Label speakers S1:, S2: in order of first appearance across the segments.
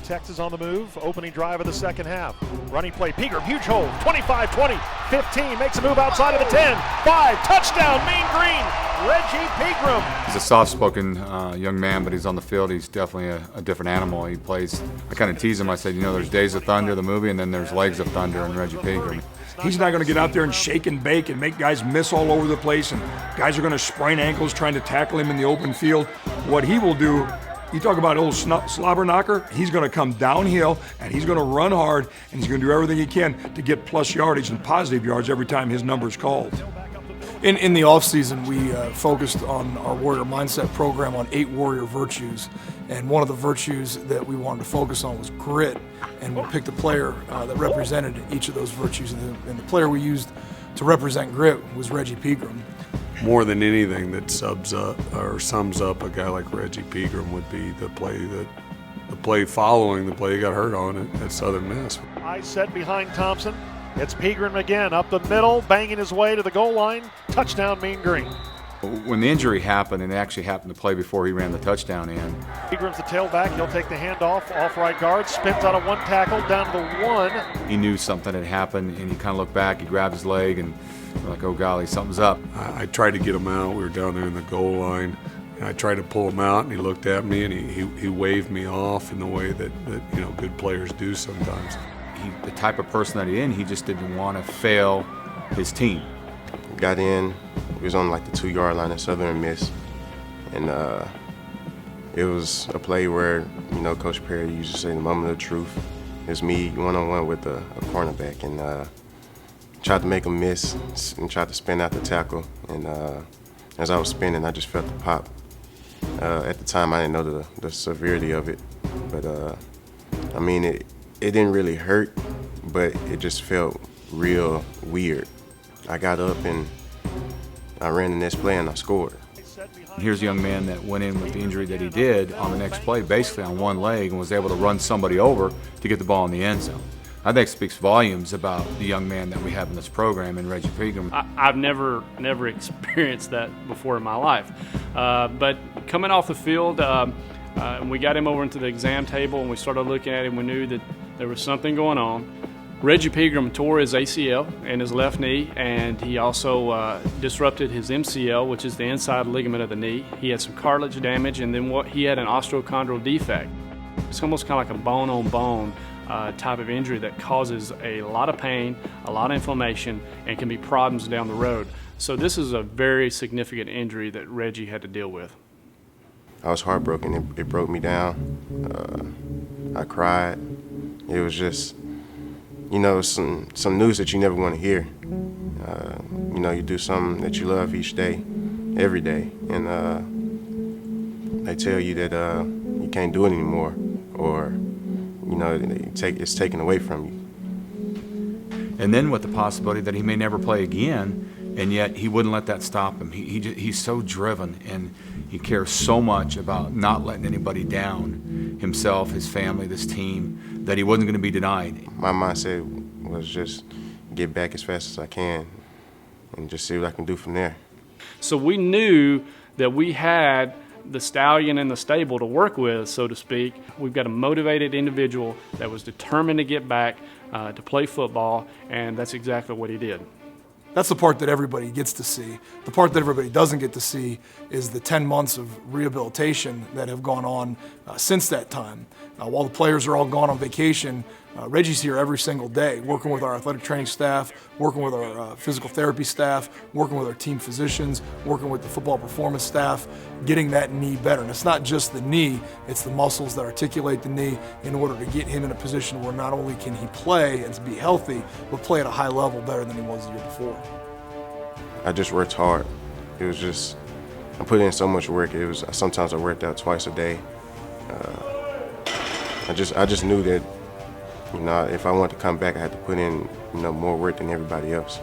S1: Texas on the move, opening drive of the second half. Running play, Pegram, huge hole, 25, 20, 15, makes a move outside of the 10, 5, touchdown, Mean Green, Reggie Pegram.
S2: He's a soft-spoken young man, but he's on the field. He's definitely a different animal. He plays, I kind of tease him. I said, you know, there's Days of Thunder, the movie, and then there's Legs of Thunder and Reggie Pegram.
S3: He's not going to get out there and shake and bake and make guys miss all over the place, and guys are going to sprain ankles trying to tackle him in the open field. What he will do, you talk about old slobber knocker, he's going to come downhill and he's going to run hard and he's going to do everything he can to get plus yardage and positive yards every time his number is called.
S4: In the offseason, we focused on our Warrior Mindset program on 8 warrior virtues, and one of the virtues that we wanted to focus on was grit, and we picked a player that represented each of those virtues, and the player we used to represent grit was Reggie Pegram.
S5: More than anything that sums up a guy like Reggie Pegram would be the play following the play he got hurt on at Southern Miss.
S1: I set behind Thompson. It's Pegram again, up the middle, banging his way to the goal line. Touchdown, Mean Green.
S2: When the injury happened, and it actually happened to play before he ran the touchdown in.
S1: Pegram's the tailback. He'll take the handoff, off right guard, spins out of one tackle, down to the 1.
S2: He knew something had happened, and he kind of looked back. He grabbed his leg, and we're like, oh, golly, something's up.
S5: I tried to get him out. We were down there in the goal line. And I tried to pull him out, and he looked at me, and he waved me off in the way that you know, good players do sometimes.
S2: The type of person that he just didn't want to fail his team.
S6: Got in, we was on like the 2-yard line at Southern Miss, and it was a play where, you know, Coach Perry used to say the moment of truth. It was me one-on-one with a cornerback, and tried to make him miss and tried to spin out the tackle, and as I was spinning, I just felt the pop. At the time, I didn't know the severity of it, but I mean, it didn't really hurt, but it just felt real weird. I got up and I ran the next play and I scored.
S2: Here's a young man that went in with the injury that he did on the next play, basically on one leg, and was able to run somebody over to get the ball in the end zone. I think it speaks volumes about the young man that we have in this program in Reggie Pegram.
S7: I've never experienced that before in my life. But coming off the field, we got him over into the exam table and we started looking at him. We knew that there was something going on. Reggie Pegram tore his ACL and his left knee, and he also disrupted his MCL, which is the inside ligament of the knee. He had some cartilage damage, and then he had an osteochondral defect. It's almost kind of like a bone-on-bone type of injury that causes a lot of pain, a lot of inflammation, and can be problems down the road. So this is a very significant injury that Reggie had to deal with.
S6: I was heartbroken. It broke me down. I cried. It was just, you know, some news that you never want to hear. You know, you do something that you love each day, every day, and they tell you that you can't do it anymore, or, you know, it's taken away from you.
S2: And then with the possibility that he may never play again, and yet he wouldn't let that stop him. He's so driven, and he cares so much about not letting anybody down, himself, his family, this team, that he wasn't going to be denied.
S6: My mindset was just get back as fast as I can and just see what I can do from there.
S7: So we knew that we had the stallion in the stable to work with, so to speak. We've got a motivated individual that was determined to get back to play football, and that's exactly what he did.
S4: That's the part that everybody gets to see. The part that everybody doesn't get to see is the 10 months of rehabilitation that have gone on since that time. While the players are all gone on vacation, Reggie's here every single day, working with our athletic training staff, working with our physical therapy staff, working with our team physicians, working with the football performance staff, getting that knee better. And it's not just the knee, it's the muscles that articulate the knee in order to get him in a position where not only can he play and be healthy, but play at a high level better than he was the year before.
S6: I just worked hard. It was just, I put in so much work. Sometimes I worked out twice a day. I just knew that, you know, if I wanted to come back, I had to put in, you know, more work than everybody else.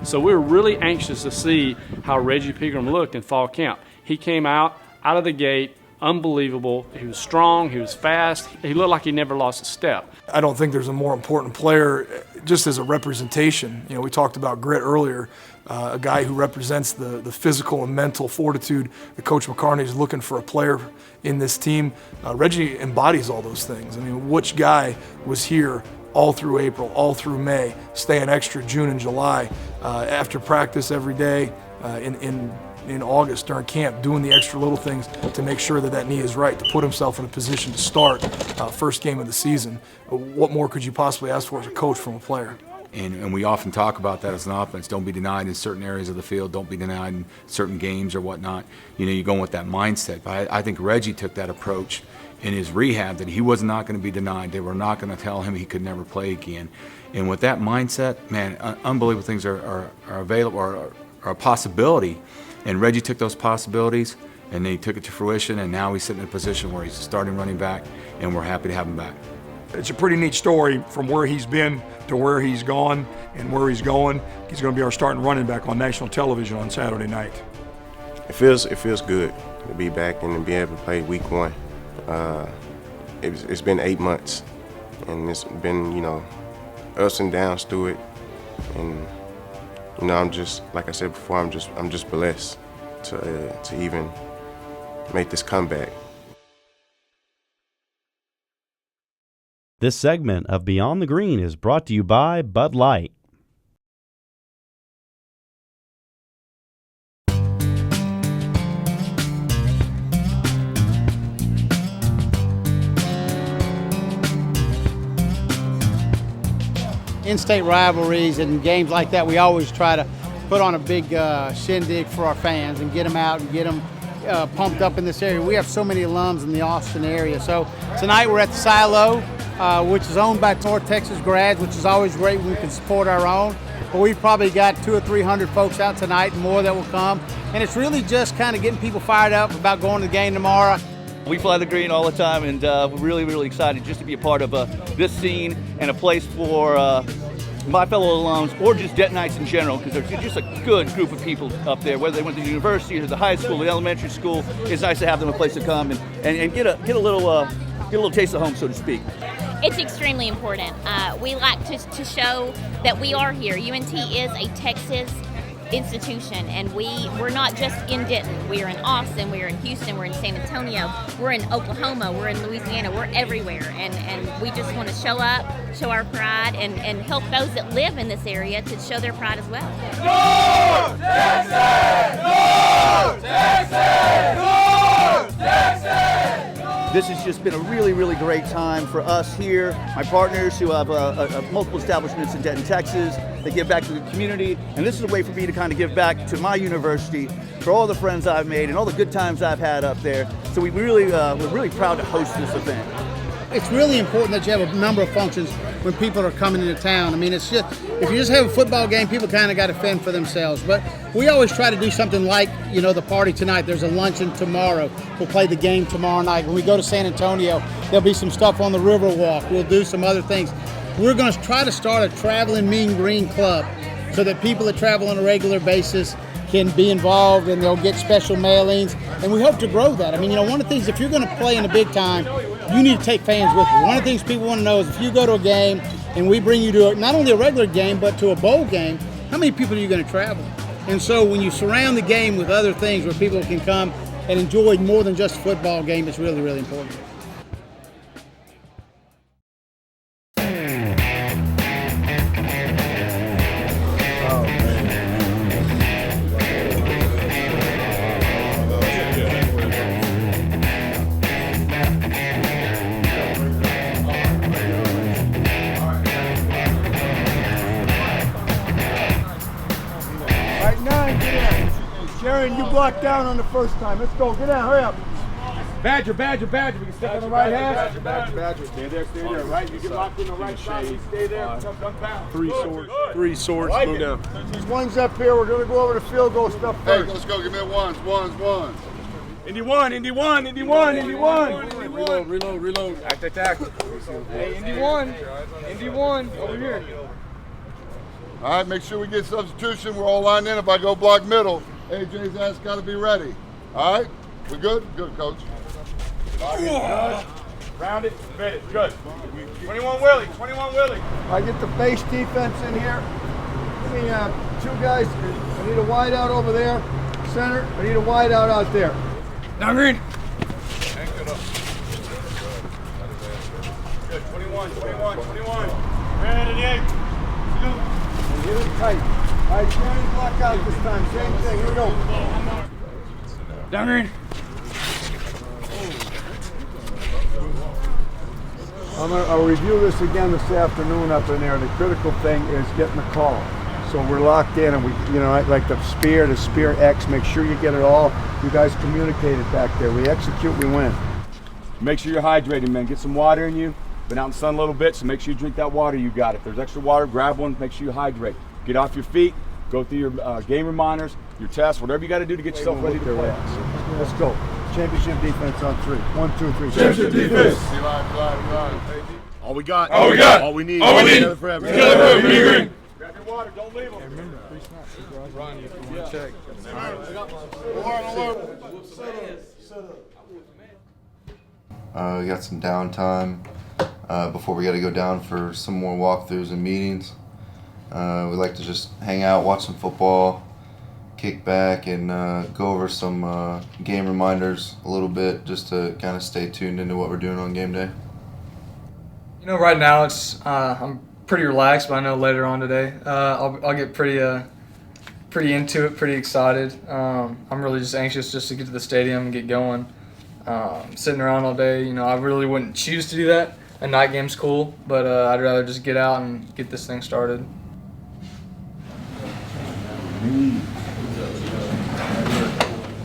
S7: So we were really anxious to see how Reggie Pegram looked in fall camp. He came out of the gate, unbelievable. He was strong, he was fast, he looked like he never lost a step.
S4: I don't think there's a more important player just as a representation. You know, we talked about grit earlier. a guy who represents the physical and mental fortitude that Coach McCarney is looking for a player in this team. Reggie embodies all those things. I mean, which guy was here all through April, all through May, staying extra June and July, after practice every day, in August during camp, doing the extra little things to make sure that knee is right, to put himself in a position to start first game of the season. What more could you possibly ask for as a coach from a player?
S2: And we often talk about that as an offense. Don't be denied in certain areas of the field. Don't be denied in certain games or whatnot. You know, you're going with that mindset. But I think Reggie took that approach in his rehab, that he was not going to be denied. They were not going to tell him he could never play again. And with that mindset, man, unbelievable things are available, are a possibility. And Reggie took those possibilities, and he took it to fruition, and now he's sitting in a position where he's a starting running back, and we're happy to have him back.
S3: It's a pretty neat story from where he's been to where he's gone and where he's going. He's going to be our starting running back on national television on Saturday night.
S6: It feels good to be back and to be able to play week 1. It's been 8 months, and it's been, you know, ups and downs through it, and you know, I'm just, like I said before, I'm just blessed to even make this comeback.
S8: This segment of Beyond the Green is brought to you by Bud Light.
S9: In-state rivalries and games like that, we always try to put on a big shindig for our fans and get them out and get them pumped up in this area. We have so many alums in the Austin area. So tonight we're at the Silo, which is owned by North Texas grads, which is always great when we can support our own. But we've probably got 200 or 300 folks out tonight and more that will come. And it's really just kind of getting people fired up about going to the game tomorrow.
S10: We fly the green all the time, and we're really, really excited just to be a part of this scene and a place for my fellow alums, or just Daytonites in general, because there's just a good group of people up there, whether they went to the university or the high school, the elementary school. It's nice to have them a place to come and get a little taste of home, so to speak.
S11: It's extremely important. We like to show that we are here. UNT is a Texas institution, and we're not just in Denton. We're in Austin, we're in Houston, we're in San Antonio, we're in Oklahoma, we're in Louisiana, we're everywhere, and we just want to show up, show our pride, and help those that live in this area to show their pride as well.
S12: North Texas! North Texas! North Texas!
S10: This has just been a really, really great time for us here, my partners who have multiple establishments in Denton, Texas. They give back to the community, and this is a way for me to kind of give back to my university for all the friends I've made and all the good times I've had up there. So we're really proud to host this event.
S9: It's really important that you have a number of functions when people are coming into town. I mean, it's just, if you just have a football game, people kind of got to fend for themselves. But we always try to do something like, you know, the party tonight. There's a luncheon tomorrow. We'll play the game tomorrow night. When we go to San Antonio, there'll be some stuff on the Riverwalk. We'll do some other things. We're going to try to start a traveling Mean Green Club so that people that travel on a regular basis can be involved, and they'll get special mailings, and we hope to grow that. I mean, you know, one of the things, if you're going to play in the big time, you need to take fans with you. One of the things people want to know is if you go to a game and we bring you to not only a regular game but to a bowl game, how many people are you going to travel? And so when you surround the game with other things where people can come and enjoy more than just a football game, it's really, really important.
S13: Sharon, you blocked down on the first time. Let's go. Get down. Hurry up. Badger. We can stick on the right half. Badger. Stay there. Right. You get locked in the right side. You stay there. Come down.
S5: Three swords.
S13: Like
S5: Move down.
S13: These ones up here. We're going to go over the field goal stuff first.
S5: Hey, let's go. Give me a ones.
S13: Indy one. Reload. Attack. Hey, Indy one. Over here.
S5: All right, make sure we get substitution. We're all lined in. If I go block middle, AJ's ass got to be ready. All right? We good? Good, coach.
S13: Round it. Fit it. Good. 21 Willie.
S14: I get the base defense in here. Give me
S13: two guys. I need a wide out over there. Center. I need a wide out there.
S3: Down green.
S13: Good. 21. Ready, Dick. Get it tight. All right, Shannon, block out this time. Same thing. Here we go.
S3: Down green.
S13: I'll review this again this afternoon up in there. The critical thing is getting the call. So we're locked in, and we, like the spear X, make sure you get it all. You guys communicate it back there. We execute, we win.
S14: Make sure you're hydrated, man. Get some water in you. Been out in the sun a little bit, so make sure you drink that water you got. If there's extra water, grab one. Make sure you hydrate. Get off your feet. Go through your game reminders, your tests, whatever you got to do to get yourself ready to play.
S13: Let's go. Championship defense on 3. 1, 2, 3.
S14: Championship defense.
S15: All we got.
S14: All we got.
S15: All we need.
S14: All we need.
S15: Together forever.
S14: Together forever.
S7: Grab your water. Don't leave them.
S16: Hey, remember, 3 snaps. Ron, if you want to check.
S17: We got some downtime before we got to go down for some more walkthroughs and meetings. We like to just hang out, watch some football, kick back, and go over some game reminders a little bit, just to kind of stay tuned into what we're doing on game day.
S18: Right now I'm pretty relaxed, but I know later on today I'll get pretty into it, pretty excited. I'm really just anxious just to get to the stadium and get going. Sitting around all day, I really wouldn't choose to do that. A night game's cool, but I'd rather just get out and get this thing started.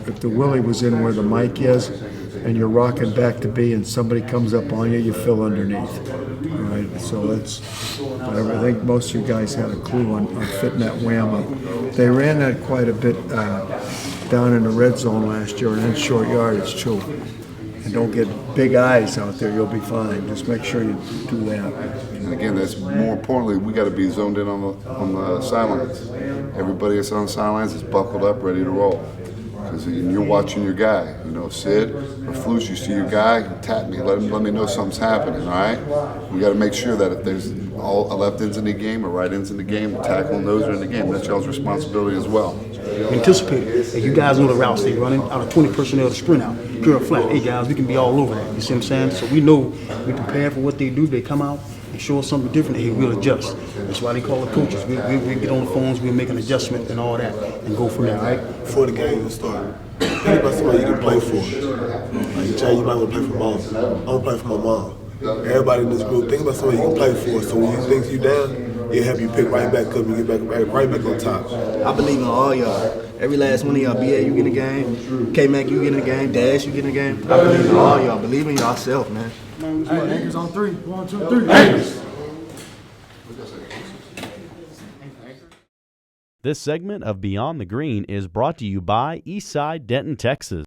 S13: If the willy was in where the mic is, and you're rocking back to B, and somebody comes up on you, you fill underneath. All right, so that's whatever. I think most of you guys had a clue on fitting that wham up. They ran that quite a bit down in the red zone last year, and then short yardage too. And don't get big eyes out there, you'll be fine. Just make sure you do that.
S19: And again, that's more importantly, we got to be zoned in on the sidelines. Everybody that's on the sidelines is buckled up, ready to roll. Because you're watching your guy. Sid or Flus, you see your guy, tap me, let me know something's happening, all right? We got to make sure that if there's all left ends in the game or right ends in the game, tackling those are in the game. That's y'all's responsibility as well.
S20: Anticipate it. And you guys know the routes they running. Out of 20 personnel to sprint out, pure flat. Hey guys, we can be all over that. You see what I'm saying? So we know we prepare for what they do. They come out and show us something different. Hey, we'll adjust. That's why they call the coaches. We get on the phones, we'll make an adjustment and all that, and go from there. All right?
S21: Before the game starts, think about somebody you can play for. Like you tell you might want to play for mom. I'm gonna play for my mom. Everybody in this group, think about somebody you can play for. So when you think you down, it'll help you pick right back up and get back right back on top.
S22: I believe in all y'all. Every last one of y'all. BA, you get in the game. K-Mac, you get in the game. Dash, you get in the game. I believe in all y'all. Believe in yourself, man.
S21: Hey, anchors on 3. 1, 2, 3. Anchors.
S8: This segment of Beyond the Green is brought to you by Eastside Denton, Texas.